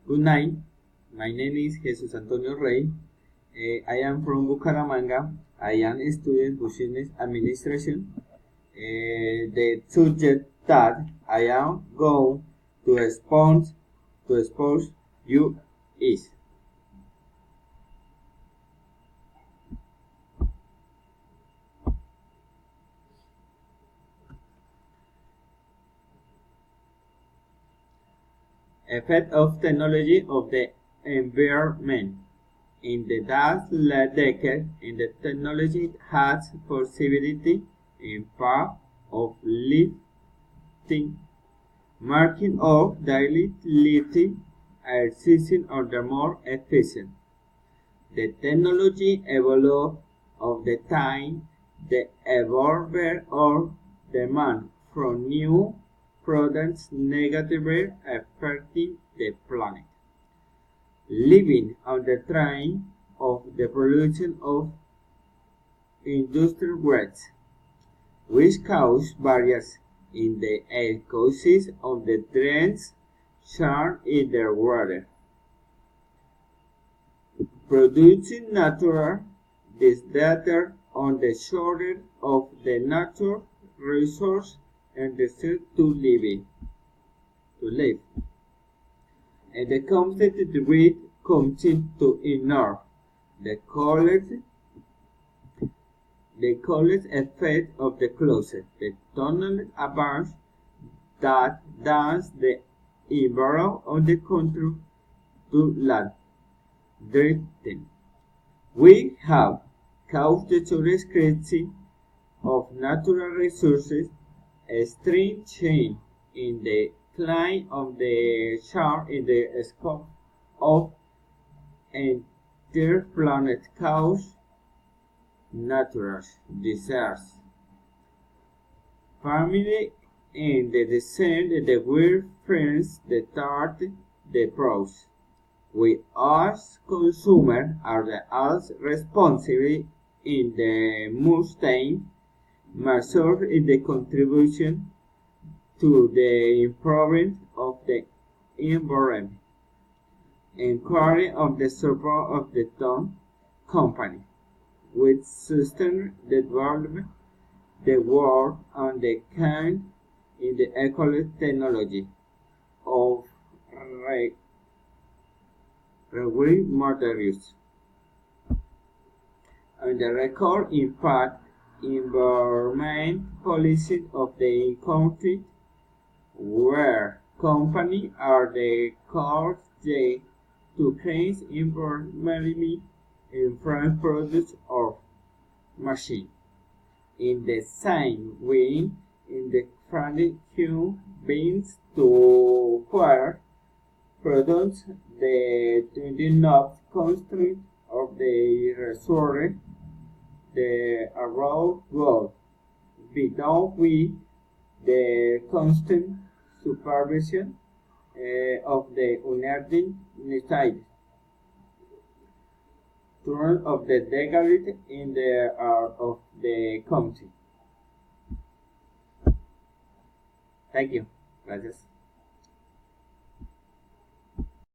Good night. My name is Jesus Antonio Rey. I am from Bucaramanga. I am a student of business administration. The subject that I am going to expose you is effect of technology of the environment. In the last decade, the technology has possibility in part of lifting, marking of daily lifting are existing under more efficient. The technology evolved of the time, the evolver or demand from new products negatively affecting the planet. Living on the train of the production of industrial waste, which cause barriers in the ecosystem of the drains, charge in the water. Producing natural disaster on the shore of the natural resource and the sea to live. And the concept with comes to ignore the college effect of the closet, the tunnel above that does the environment on the control to land drifting. We have caused the scarcity of natural resources, extreme change in the climate of the shore in the scope of entire planet cause natural disasters. Family and the descent the weird friends the third the pros. We as consumers are the as responsible in the Mustang measure in the contribution to the improvement of the environment. Inquiry of the support of the Tom Company, which sustains the development the world and the kind in the ecological technology of regrowing materials. And the record impact environment policy of the country where companies are the core to create environmentally friendly products or machines. In the same way, in the friendly human beings to acquire products that do not constraint of the resource the around world, without the constant supervision of the unearthing necessity turn of the legality in the art of the country. Thank you. Gracias.